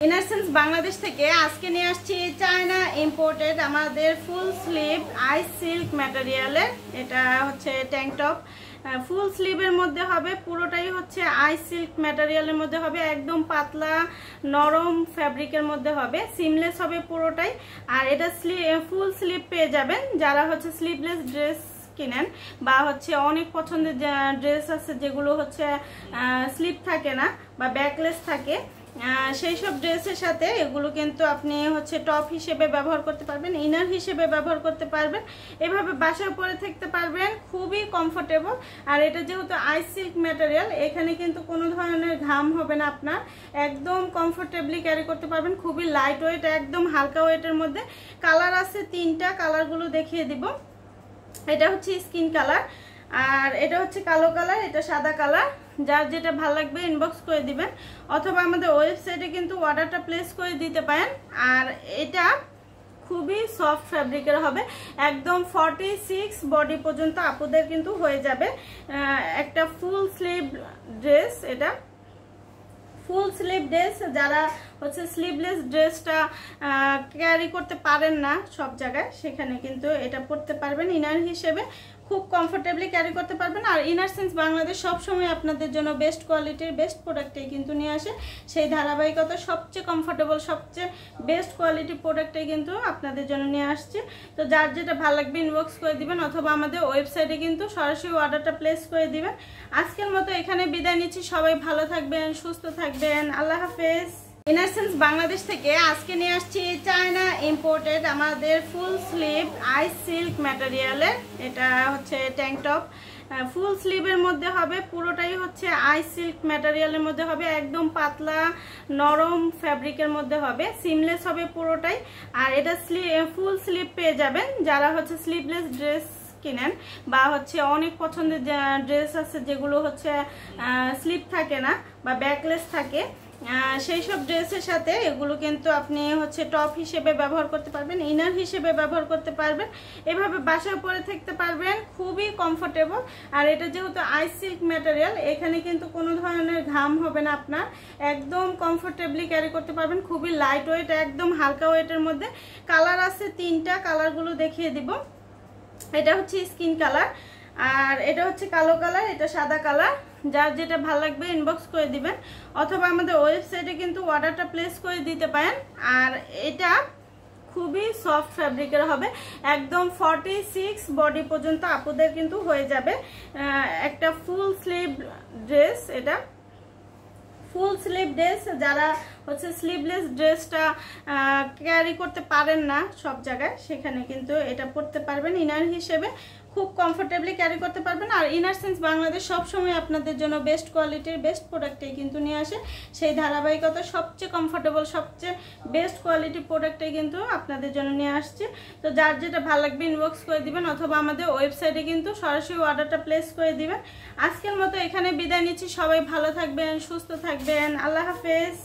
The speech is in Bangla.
ইনারসেন্স বাংলাদেশ থেকে আজকে নিয়ে আসছি চায়না ইম্পোর্টেড আমাদের ফুল স্লিভ আইস সিল্ক ম্যাটেরিয়ালের। এটা হচ্ছে ট্যাঙ্ক টপ, ফুল স্লিভের মধ্যে হবে, পুরোটাই হচ্ছে আইস সিল্ক ম্যাটেরিয়ালের মধ্যে হবে, একদম পাতলা নরম ফ্যাব্রিকের মধ্যে হবে, সিমলেস হবে পুরোটাই। আর এটা ফুল স্লিভ পেয়ে যাবেন যারা হচ্ছে স্লিভলেস ড্রেস কিনেন বা হচ্ছে অনেক পছন্দের ড্রেস আছে যেগুলো হচ্ছে স্লিভ থাকে না বা ব্যাকলেস থাকে, সেই সব ড্রেসের সাথে এগুলো কিন্তু আপনি হচ্ছে টপ হিসেবে ব্যবহার করতে পারবেন, ইনার হিসেবে ব্যবহার করতে পারবেন, এভাবে বাসায় পরে থাকতে পারবেন, খুবই কমফোর্টেবল। আর এটা যেহেতু আইস সিল্ক ম্যাটেরিয়াল, এখানে কিন্তু কোনো ধরনের ঘাম হবে না আপনার, একদম কমফোর্টেবলি ক্যারি করতে পারবেন, খুবই লাইট ওয়েট, একদম হালকা ওয়েটের মধ্যে। কালার আছে তিনটা, কালারগুলো দেখিয়ে দিব। এটা হচ্ছে স্কিন কালার, আর এটা হচ্ছে কালো কালার, এটা সাদা কালার। যার যেটা ভালো লাগবে ইনবক্স করে দিবেন, অথবা আমাদের ওয়েবসাইটে কিন্তু অর্ডারটা প্লেস করে দিতে পারেন। আর এটা খুবই সফট ফ্যাব্রিকের হবে, একদম 46 বডি পর্যন্ত আপুদের কিন্তু হয়ে যাবে। একটা ফুল স্লিভ ড্রেস, এটা ফুল স্লিভ ড্রেস, যারা হচ্ছে স্লিভলেস ড্রেসটা ক্যারি করতে পারেন না সব জায়গায়, সেখানে কিন্তু এটা পরতে পারবেন ইনার হিসেবে, খুব কমফোর্টেবলি ক্যারি করতে পারবেন। আর ইনারসেন্স বাংলাদেশ সবসময় আপনাদের জন্য বেস্ট কোয়ালিটির বেস্ট প্রোডাক্টই কিন্তু নিয়ে আসে, সেই ধারাবাহিকতা সবচেয়ে কমফোর্টেবল সবচেয়ে বেস্ট কোয়ালিটির প্রোডাক্টই কিন্তু আপনাদের জন্য নিয়ে আসছে। তো যার যেটা ভালো লাগবে ইনবক্স করে দিবেন, অথবা আমাদের ওয়েবসাইটে কিন্তু সরাসরি অর্ডারটা প্লেস করে দিবেন। আজকের মতো এখানে বিদায় নিচ্ছি, সবাই ভালো থাকবেন, সুস্থ থাকবেন, আল্লাহ হাফেজ। ইনারসেন্স বাংলাদেশ থেকে আজকে নিয়ে আসছি চায়না ইম্পোর্টেড আমাদের ফুল স্লিভ আইস সিল্ক ম্যাটেরিয়ালের। এটা হচ্ছে ট্যাঙ্ক টপ, ফুল স্লিভের মধ্যে হবে, পুরোটাই হচ্ছে আইস সিল্ক ম্যাটেরিয়ালের মধ্যে হবে, একদম পাতলা নরম ফ্যাব্রিকের মধ্যে হবে, সিমলেস হবে পুরোটাই। আর এটা ফুল স্লিভ পেয়ে যাবেন যারা হচ্ছে স্লিভলেস ড্রেস কিনেন বা হচ্ছে অনেক পছন্দের ড্রেস আছে যেগুলো হচ্ছে স্লিভ থাকে না বা ব্যাকলেস থাকে, সেই সব ড্রেসের সাথে এগুলো কিন্তু আপনি হচ্ছে টপ হিসেবে ব্যবহার করতে পারবেন, ইনার হিসেবে ব্যবহার করতে পারবেন, এভাবে বাসায় পরে থাকতে পারবেন, খুবই কমফোর্টেবল। আর এটা যেহেতু আইস সিল্ক ম্যাটেরিয়াল, এখানে কিন্তু কোনো ধরনের ঘাম হবে না আপনার, একদম কমফোর্টেবলি ক্যারি করতে পারবেন, খুবই লাইট ওয়েট, একদম হালকা ওয়েটের মধ্যে। কালার আছে তিনটা, কালারগুলো দেখিয়ে দিব। এটা হচ্ছে স্কিন কালার, আর এটা হচ্ছে কালো কালার, এটা সাদা কালার। যার যেটা ভালো লাগবে ইনবক্স করে দিবেন, অথবা আমাদের ওয়েবসাইটে কিন্তু অর্ডারটা প্লেস করে দিতে পারেন। আর এটা খুবই সফট ফ্যাব্রিকের হবে, একদম 46 বডি পর্যন্ত আপুদের কিন্তু হয়ে যাবে। একটা ফুল স্লিভ ড্রেস, এটা ফুল স্লিভ ড্রেস, যারা হচ্ছে স্লিভলেস ড্রেসটা ক্যারি করতে পারেন না সব জায়গায়, সেখানে কিন্তু এটা পরতে পারবেন ইনার হিসেবে, খুব কমফোর্টেবলি ক্যারি করতে পারবেন। আর ইনারসেন্স বাংলাদেশ সবসময় আপনাদের জন্য বেস্ট কোয়ালিটির বেস্ট প্রোডাক্টই কিন্তু নিয়ে আসে, সেই ধারাবাহিকতা সবচেয়ে কমফোর্টেবল সবচেয়ে বেস্ট কোয়ালিটির প্রোডাক্টই কিন্তু আপনাদের জন্য নিয়ে আসছে। তো যার যেটা ভালো লাগবে ইনবক্স করে দিবেন, অথবা আমাদের ওয়েবসাইটে কিন্তু সরাসরি অর্ডারটা প্লেস করে দিবেন। আজকের মতো এখানে বিদায় নিচ্ছি, সবাই ভালো থাকবেন, সুস্থ থাকবেন, আল্লাহ হাফেজ।